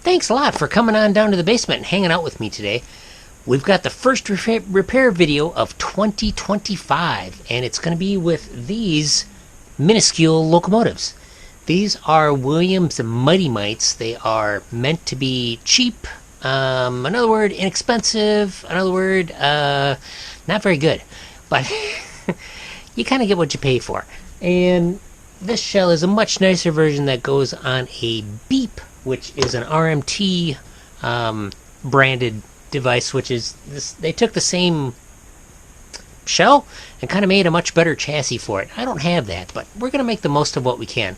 Thanks a lot for coming on down to the basement and hanging out with me today. We've got the first repair video of 2025, and it's going to be with these minuscule locomotives. These are Williams Mighty Mites. They are meant to be cheap, another word, inexpensive, another word, not very good. But you kind of get what you pay for. And this shell is a much nicer version that goes on a Beep, which is an RMT branded device, which is this. They took the same shell and kind of made a much better chassis for it. I don't have that, but we're going to make the most of what we can.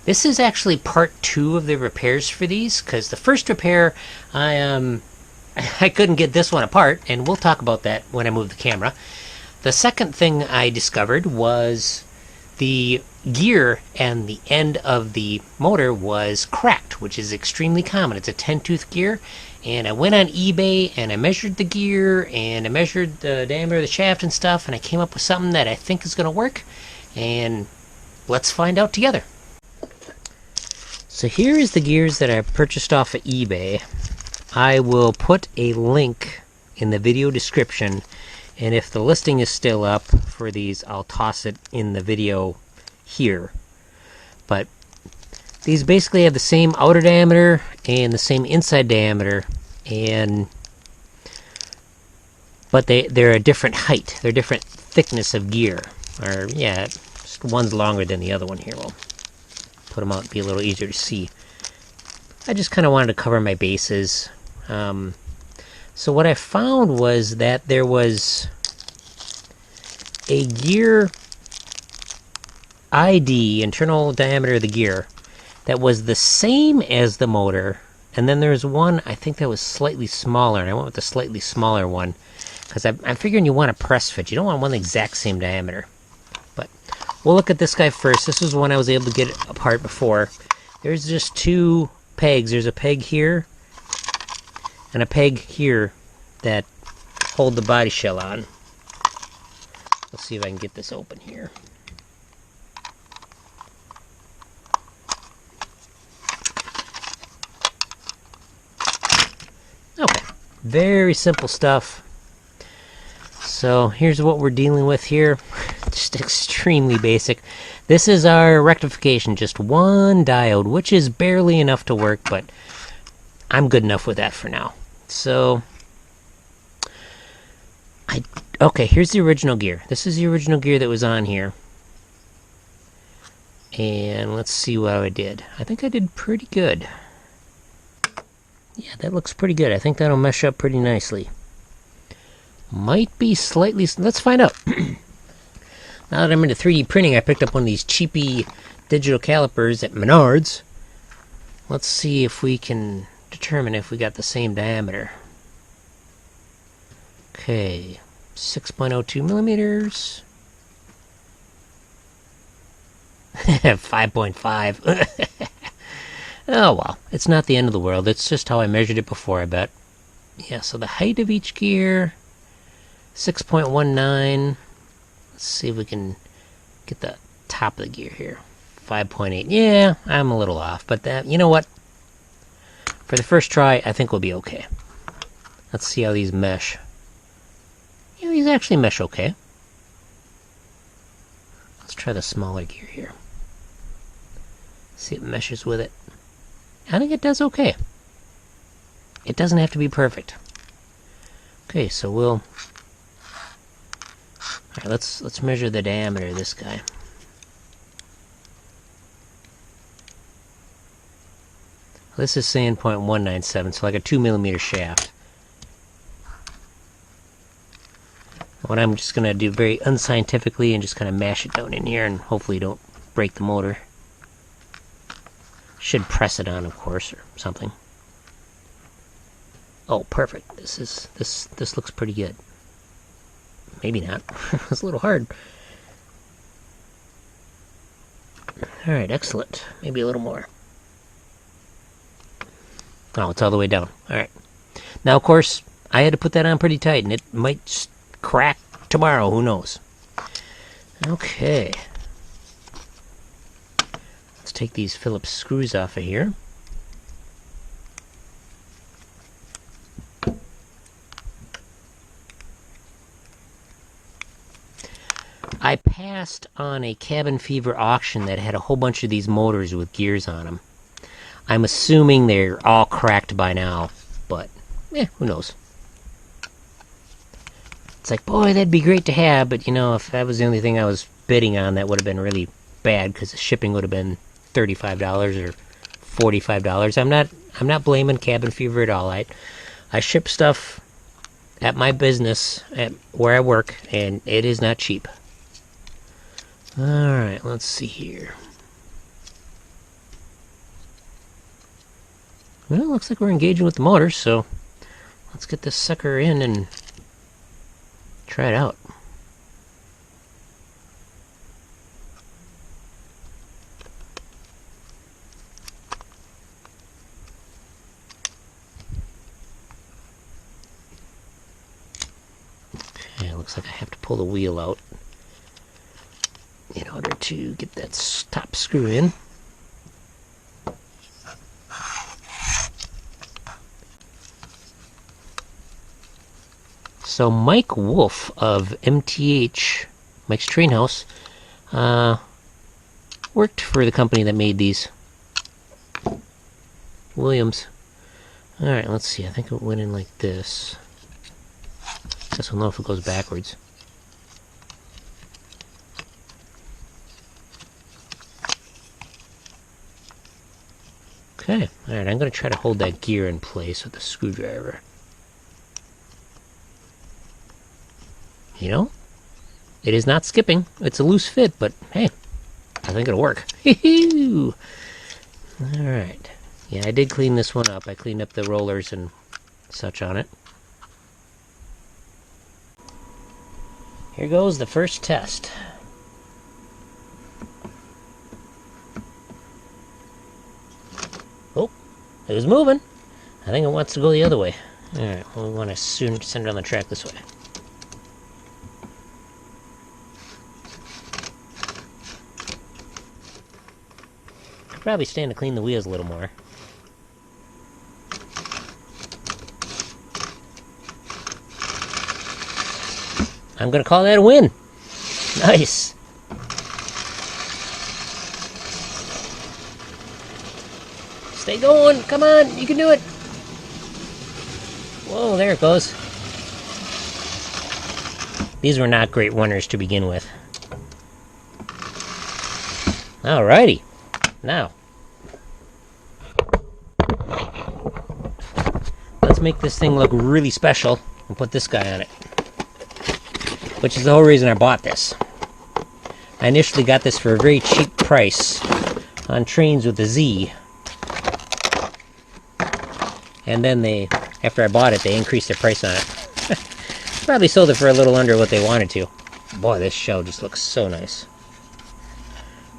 This is actually part 2 of the repairs for these, because the first repair, I couldn't get this one apart, and we'll talk about that when I move the camera. The second thing I discovered was the gear and the end of the motor was cracked, which is extremely common. It's a 10-tooth gear, and I went on eBay and I measured the gear and I measured the diameter of the shaft and stuff, and I came up with something that I think is going to work, and let's find out together. So here is the gears that I purchased off of eBay. I will put a link in the video description, and if the listing is still up for these, I'll toss it in the video here. But these basically have the same outer diameter and the same inside diameter, but they're a different height. They're different thickness of gear. Or yeah, just one's longer than the other one here. We'll put them out to be a little easier to see. I just kind of wanted to cover my bases. So what I found was that there was a gear ID, internal diameter of the gear, that was the same as the motor, and then there's one I think that was slightly smaller, and I went with the slightly smaller one because I'm figuring you want a press fit. You don't want one the exact same diameter. But we'll look at this guy first. This was one I was able to get apart before. There's just 2 pegs. There's a peg here and a peg here that hold the body shell on. Let's see if I can get this open here. Okay, very simple stuff. So here's what we're dealing with here. Just extremely basic. This is our rectification, just one diode, which is barely enough to work, but I'm good enough with that for now. So, okay, here's the original gear. This is the original gear that was on here. And let's see what I did. I think I did pretty good. Yeah, that looks pretty good. I think that'll mesh up pretty nicely. Might be slightly... Let's find out. Now that I'm into 3D printing, I picked up one of these cheapy digital calipers at Menards. Let's see if we can determine if we got the same diameter. Okay, 6.02 millimeters. 5.5. Oh well, it's not the end of the world. It's just how I measured it before, I bet. Yeah, so the height of each gear, 6.19. Let's see if we can get the top of the gear here. 5.8. Yeah, I'm a little off, but that, you know what? For the first try, I think we'll be okay. Let's see how these mesh. Yeah, these actually mesh okay. Let's try the smaller gear here. See if it meshes with it. I think it does okay. It doesn't have to be perfect. Okay, so we'll... Alright, let's measure the diameter of this guy. This is saying 0.197, so like a 2 millimeter shaft. What I'm just going to do very unscientifically and just kind of mash it down in here and hopefully don't break the motor. Should press it on, of course, or something. Oh, perfect. This looks pretty good. Maybe not. It's a little hard. Alright, excellent. Maybe a little more. Oh, it's all the way down. Alright. Now, of course, I had to put that on pretty tight, and it might crack tomorrow. Who knows? Okay. Let's take these Phillips screws off of here. I passed on a cabin fever auction that had a whole bunch of these motors with gears on them. I'm assuming they're all cracked by now, but who knows. It's like, boy, that'd be great to have, but you know, if that was the only thing I was bidding on, that would have been really bad because the shipping would have been $35 or $45. I'm not blaming cabin fever at all. I ship stuff at my business, at where I work, and it is not cheap. Alright, let's see here. Well, it looks like we're engaging with the motor, so let's get this sucker in and try it out. Okay, it looks like I have to pull the wheel out in order to get that top screw in. So Mike Wolf of MTH, Mike's Train House, worked for the company that made these. Williams. Alright, let's see. I think it went in like this. Guess we'll know if it goes backwards. Okay, alright, I'm going to try to hold that gear in place with the screwdriver. You know, it is not skipping. It's a loose fit, but hey, I think it'll work. Alright. Yeah, I did clean this one up. I cleaned up the rollers and such on it. Here goes the first test. Oh, it was moving. I think it wants to go the other way. Alright, well, we want to soon send it on the track this way. Probably stand to clean the wheels a little more. I'm gonna call that a win. Nice. Stay going. Come on, you can do it. Whoa, there it goes. These were not great runners to begin with. Alrighty. Now, let's make this thing look really special and put this guy on it. Which is the whole reason I bought this. I initially got this for a very cheap price on Trains with a Z. And then after I bought it, they increased their price on it. Probably sold it for a little under what they wanted to. Boy, this shell just looks so nice.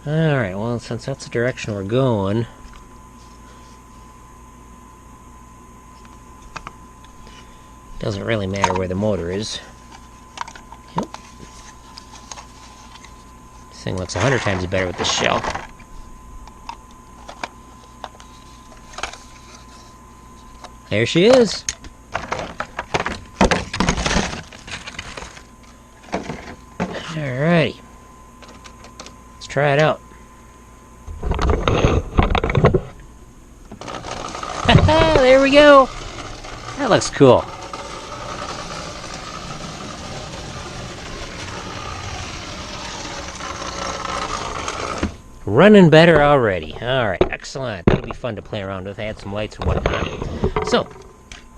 Alright, well, since that's the direction we're going, doesn't really matter where the motor is. Yep. This thing looks 100 times better with this shell. There she is. Alrighty. Try it out. There we go. That looks cool. Running better already. Alright, excellent. That'll be fun to play around with. Add some lights and whatnot. So,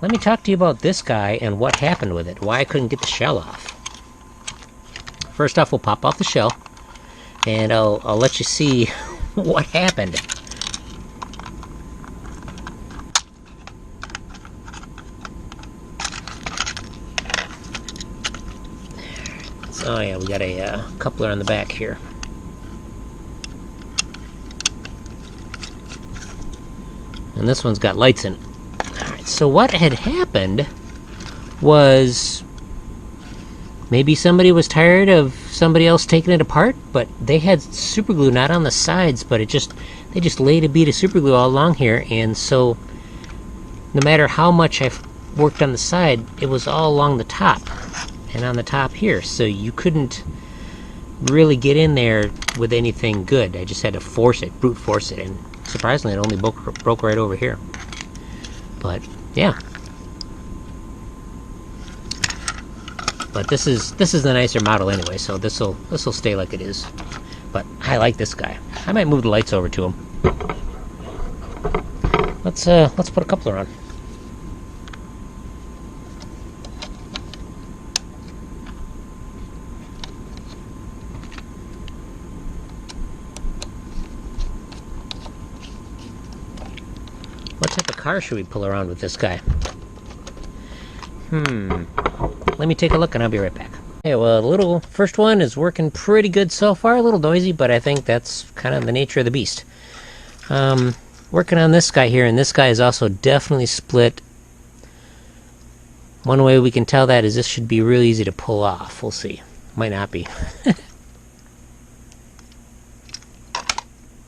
let me talk to you about this guy and what happened with it. Why I couldn't get the shell off. First off, we'll pop off the shell. And I'll let you see what happened. So yeah, we got a coupler on the back here. And this one's got lights in it. Alright, so what had happened was maybe somebody was tired of somebody else taking it apart, but they had super glue not on the sides, but they just laid a bead of super glue all along here, and so no matter how much I worked on the side, it was all along the top and on the top here, so you couldn't really get in there with anything good. I just had to force it, brute force it, and surprisingly it only broke right over here. But yeah. But this is the nicer model anyway, so this'll stay like it is. But I like this guy. I might move the lights over to him. Let's put a coupler on. What type of car should we pull around with this guy? Let me take a look and I'll be right back. Okay, well, the little first one is working pretty good so far. A little noisy, but I think that's kind of the nature of the beast. Working on this guy here, and this guy is also definitely split. One way we can tell that is this should be really easy to pull off. We'll see. Might not be.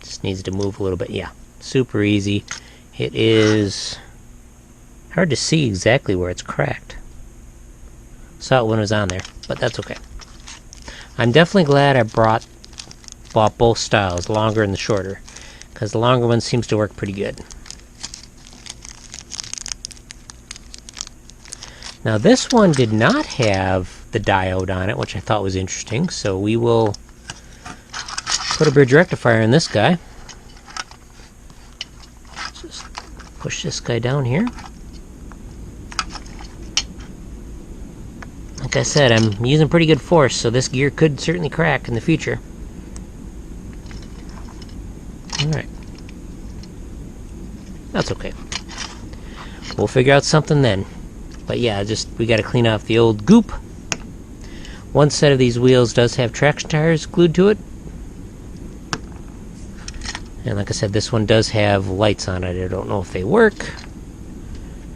Just needs to move a little bit. Yeah, super easy. It is hard to see exactly where it's cracked. Saw it when it was on there, but that's okay. I'm definitely glad I bought both styles, longer and the shorter, because the longer one seems to work pretty good. Now this one did not have the diode on it, which I thought was interesting, so we will put a bridge rectifier in this guy. Just push this guy down here. Like I said, I'm using pretty good force, so this gear could certainly crack in the future. Alright. That's okay. We'll figure out something then. But yeah, we gotta clean off the old goop. One set of these wheels does have traction tires glued to it. And like I said, this one does have lights on it. I don't know if they work.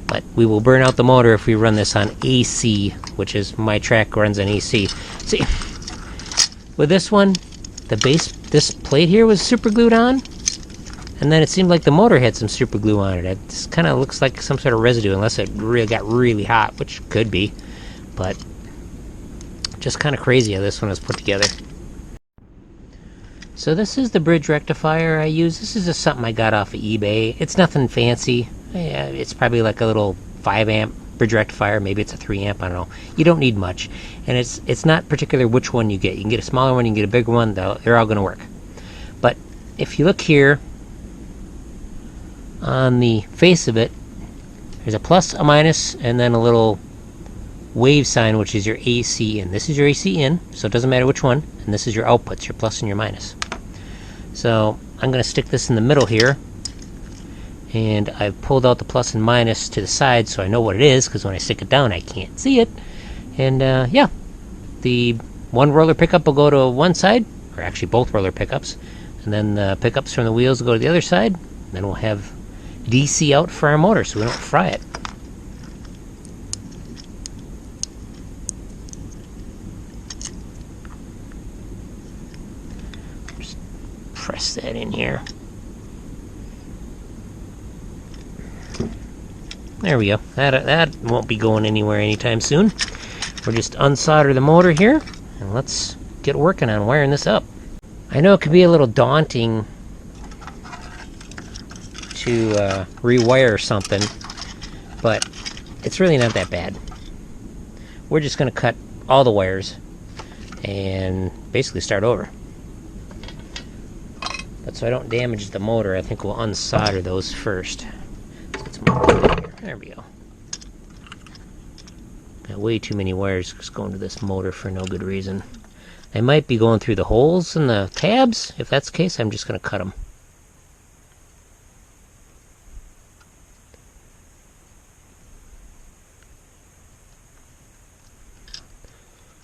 But we will burn out the motor if we run this on AC, which is my track runs on AC. See, with this one, this plate here was super glued on, and then it seemed like the motor had some super glue on it. It just kind of looks like some sort of residue, unless it really got really hot, which could be. But just kind of crazy how this one was put together. So this is the bridge rectifier I use. This is just something I got off of eBay. It's nothing fancy. Yeah, it's probably like a little 5 amp bridge rectifier. Maybe it's a 3 amp. I don't know. You don't need much, and it's not particular which one you get. You can get a smaller one, you can get a bigger one. They're all going to work. But if you look here on the face of it, there's a plus, a minus, and then a little wave sign, which is your AC in. This is your AC in, so it doesn't matter which one. And this is your outputs, your plus and your minus. So I'm going to stick this in the middle here. And I've pulled out the plus and minus to the side so I know what it is, because when I stick it down I can't see it. And yeah, the one roller pickup will go to one side, or actually both roller pickups, and then the pickups from the wheels will go to the other side. And then we'll have DC out for our motor so we don't fry it. Just press that in here. There we go. That won't be going anywhere anytime soon. We'll just unsolder the motor here, and let's get working on wiring this up. I know it could be a little daunting to rewire something, but it's really not that bad. We're just going to cut all the wires and basically start over. But so I don't damage the motor, I think we'll unsolder those first. Let's get some more here. There we go. Got way too many wires just going to this motor for no good reason. They might be going through the holes in the tabs. If that's the case, I'm just going to cut them.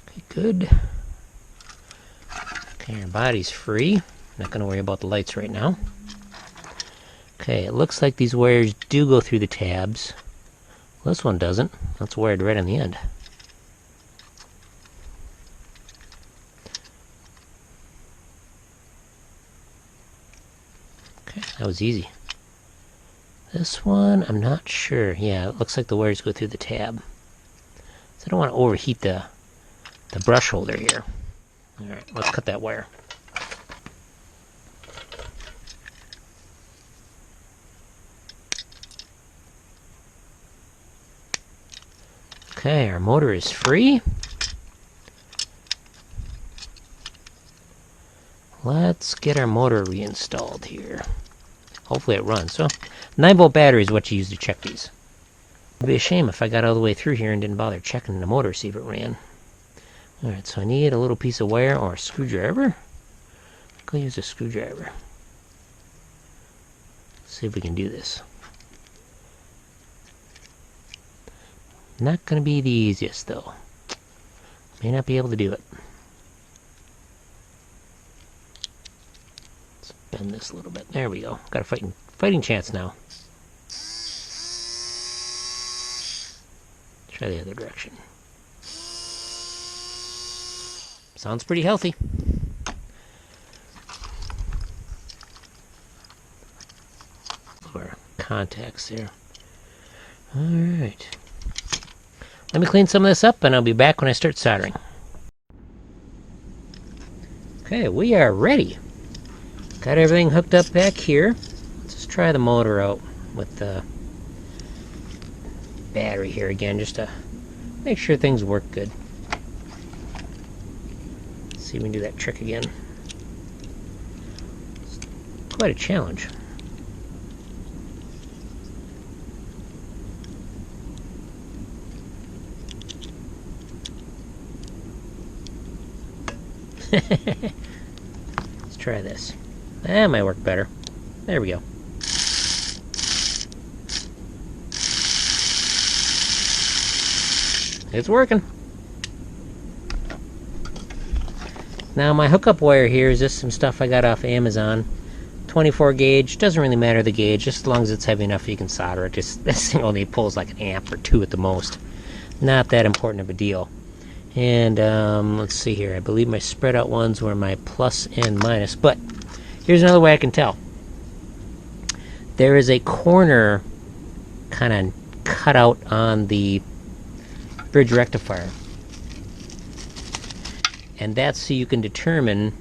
Okay, good. Okay, our body's free. Not going to worry about the lights right now. Okay, it looks like these wires do go through the tabs. Well, this one doesn't. That's wired right on the end. Okay, that was easy. This one, I'm not sure. Yeah, it looks like the wires go through the tab. So I don't want to overheat the brush holder here. Alright, let's cut that wire. Okay, our motor is free. Let's get our motor reinstalled here. Hopefully it runs. So, 9-volt battery is what you use to check these. It'd be a shame if I got all the way through here and didn't bother checking the motor to see if it ran. Alright, so I need a little piece of wire or a screwdriver. I'll use a screwdriver. See if we can do this. Not going to be the easiest, though. May not be able to do it. Let's bend this a little bit. There we go. Got a fighting chance now. Try the other direction. Sounds pretty healthy. Our contacts there. Alright. Let me clean some of this up and I'll be back when I start soldering. Okay, we are ready. Got everything hooked up back here. Let's just try the motor out with the battery here again, just to make sure things work good. Let's see if we can do that trick again. It's quite a challenge. Let's try this. That might work better. There we go. It's working. Now my hookup wire here is just some stuff I got off Amazon. 24 gauge, doesn't really matter the gauge, just as long as it's heavy enough you can solder it. Just this thing only pulls like an amp or two at the most. Not that important of a deal. And let's see here, I believe my spread out ones were my plus and minus, but here's another way I can tell. There is a corner kind of cut out on the bridge rectifier, and that's so you can determine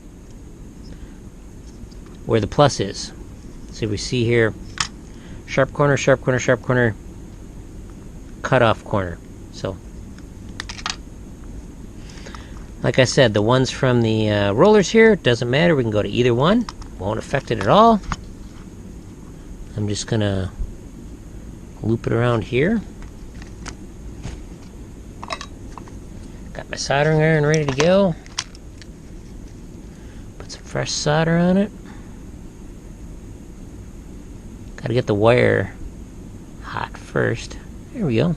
where the plus is. So we see here, sharp corner, sharp corner, sharp corner, cut off corner. So like I said, the ones from the rollers here, doesn't matter, we can go to either one, won't affect it at all. I'm just gonna loop it around here. Got my soldering iron ready to go. Put some fresh solder on it. Gotta get the wire hot first. There we go.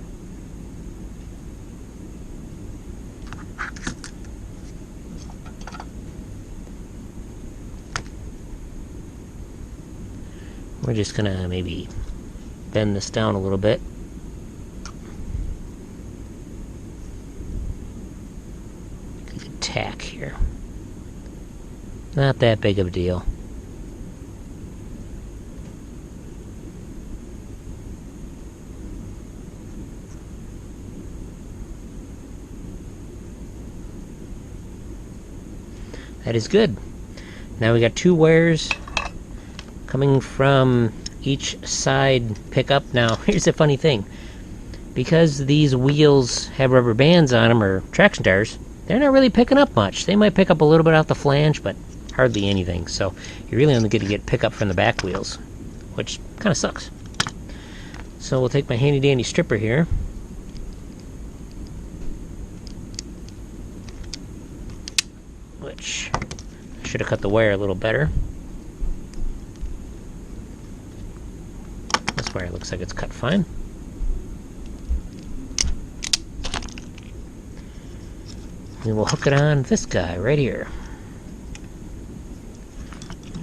We're just gonna maybe bend this down a little bit. Good tack here. Not that big of a deal. That is good. Now we got two wires coming from each side pickup. Now, here's the funny thing. Because these wheels have rubber bands on them, or traction tires, they're not really picking up much. They might pick up a little bit off the flange, but hardly anything. So, you're really only going to get pickup from the back wheels, which kind of sucks. So, we'll take my handy-dandy stripper here. Which, I should have cut the wire a little better. Where it looks like it's cut fine. And we'll hook it on this guy right here.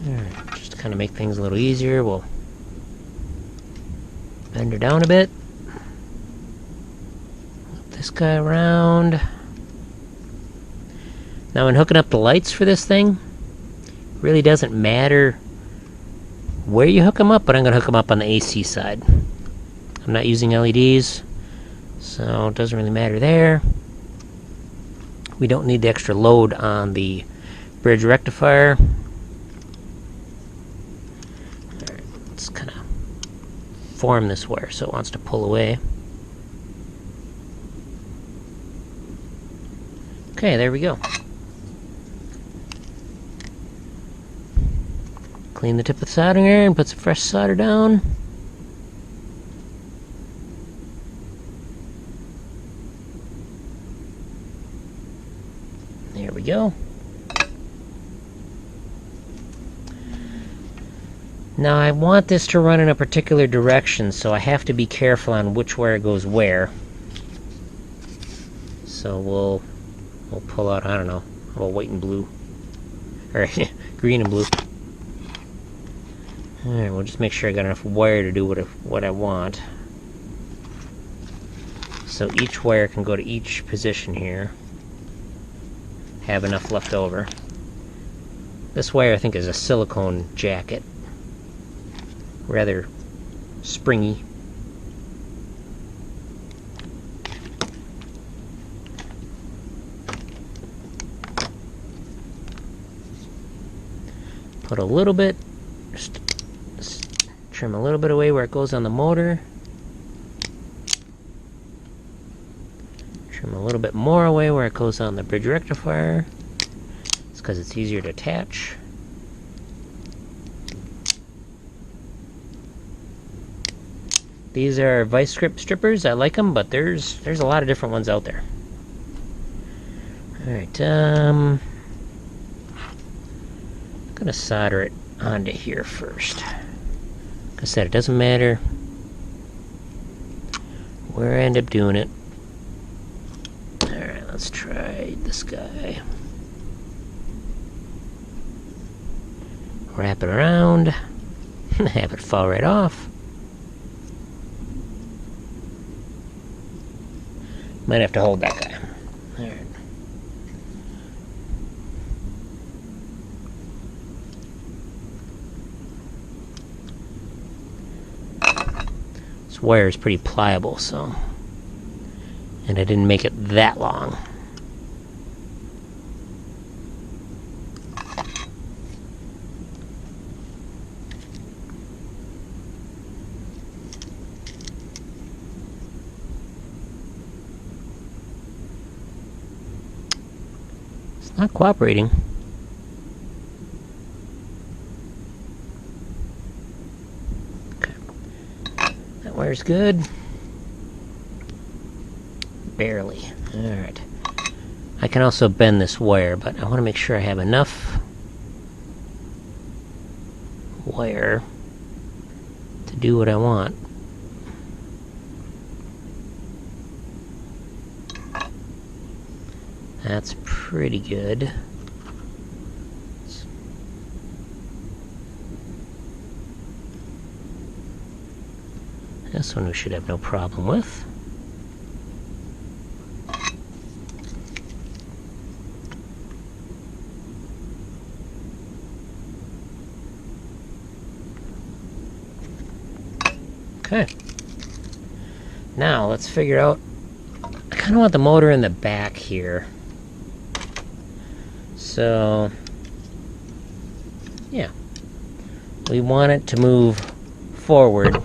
Alright, just to kind of make things a little easier, we'll bend her down a bit. Move this guy around. Now when hooking up the lights for this thing, really doesn't matter where you hook them up, but I'm going to hook them up on the AC side. I'm not using LEDs, so it doesn't really matter there. We don't need the extra load on the bridge rectifier. Alright, let's kind of form this wire so it wants to pull away. Okay, there we go. Clean the tip of the soldering iron, put some fresh solder down. There we go. Now I want this to run in a particular direction, so I have to be careful on which wire goes where. So we'll pull out, I don't know, how about white and blue? Or green and blue. Alright, we'll just make sure I got enough wire to do what I want. So each wire can go to each position here. Have enough left over. This wire I think is a silicone jacket. Rather springy. Put a little bit, just trim a little bit away where it goes on the motor. Trim a little bit more away where it goes on the bridge rectifier. It's because it's easier to attach. These are vice grip strippers. I like them, but there's a lot of different ones out there. Alright, I'm gonna solder it onto here first. Like I said, it doesn't matter where I end up doing it. Alright, let's try this guy. Wrap it around. Have it fall right off. Might have to hold that guy. Alright. This wire is pretty pliable, so... And I didn't make it that long. Not cooperating. Okay. That wire's good. Barely. Alright. I can also bend this wire, but I want to make sure I have enough wire to do what I want. That's pretty good. This one we should have no problem with. Okay. Now let's figure out, I kind of want the motor in the back here. So, yeah, we want it to move forward.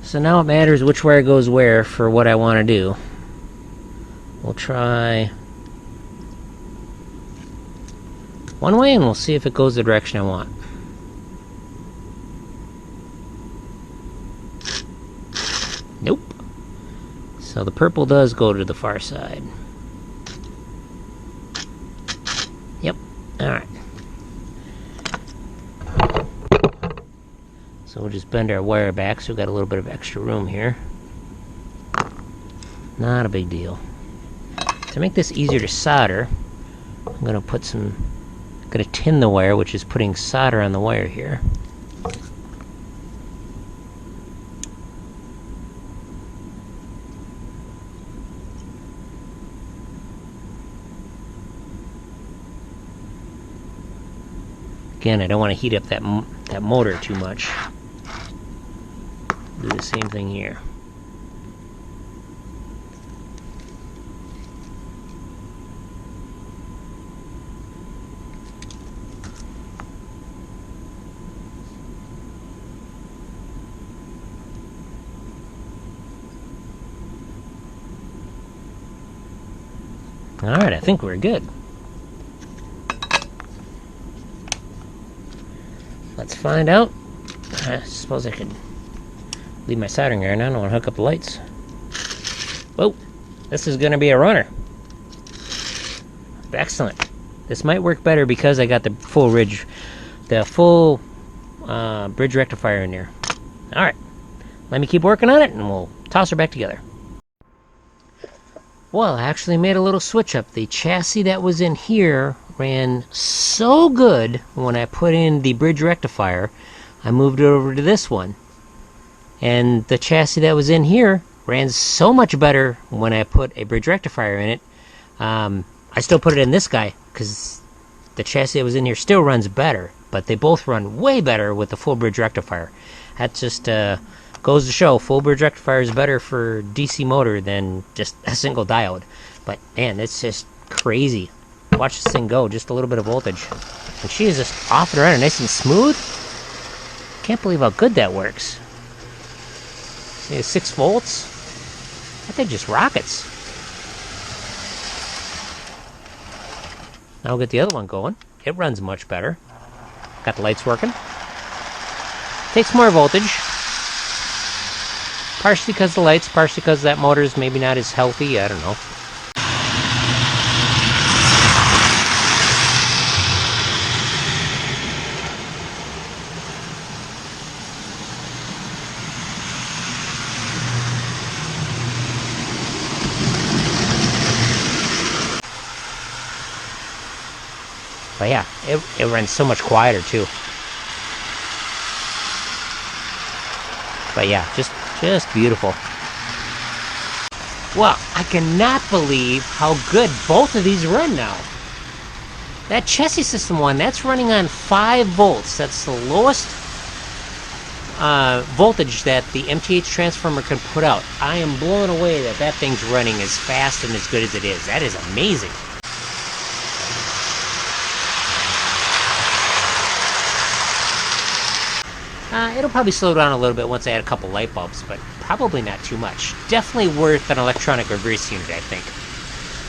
So now it matters which wire goes where for what I want to do. We'll try one way and we'll see if it goes the direction I want. Nope. So the purple does go to the far side. Yep. Alright. So we'll just bend our wire back so we've got a little bit of extra room here. Not a big deal. To make this easier to solder, I'm going to tin the wire, which is putting solder on the wire here. Again, I don't want to heat up that motor too much. Do the same thing here. Alright, I think we're good. Let's find out. I suppose I could leave my soldering iron on. I want to hook up the lights. Whoa, this is going to be a runner. Excellent. This might work better because I got the full bridge rectifier in there. Alright, let me keep working on it and we'll toss her back together. Well, I actually made a little switch up. The chassis that was in here ran so good when I put in the bridge rectifier. I moved it over to this one. And the chassis that was in here ran so much better when I put a bridge rectifier in it. I still put it in this guy because the chassis that was in here still runs better. But they both run way better with the full bridge rectifier. That just goes to show full bridge rectifier is better for DC motor than just a single diode. But man, it's just crazy. Watch this thing go, just a little bit of voltage. And she is just off and running nice and smooth. Can't believe how good that works. See, 6 volts. That thing just rockets. Now we'll get the other one going. It runs much better. Got the lights working. Takes more voltage. Partially because of the lights, partially because that motor is maybe not as healthy, I don't know. But yeah, it runs so much quieter too. But yeah, just beautiful. Well, I cannot believe how good both of these run now. That chassis system one, that's running on 5 volts. That's the lowest voltage that the MTH transformer can put out. I am blown away that that thing's running as fast and as good as it is. That is amazing. It'll probably slow down a little bit once I add a couple light bulbs, but probably not too much. Definitely worth an electronic reverse unit, I think.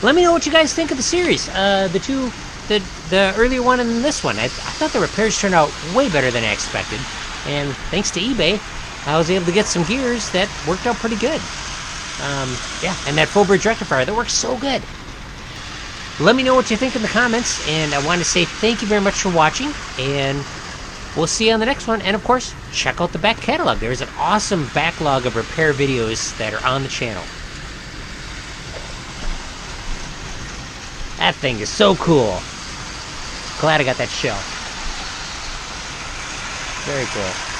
Let me know what you guys think of the series. The earlier one and this one. I thought the repairs turned out way better than I expected. And thanks to eBay, I was able to get some gears that worked out pretty good. Yeah, and that full bridge rectifier, that works so good. Let me know what you think in the comments, and I want to say thank you very much for watching, and we'll see you on the next one. And of course, check out the back catalog. There's an awesome backlog of repair videos that are on the channel. That thing is so cool. Glad I got that shell. Very cool.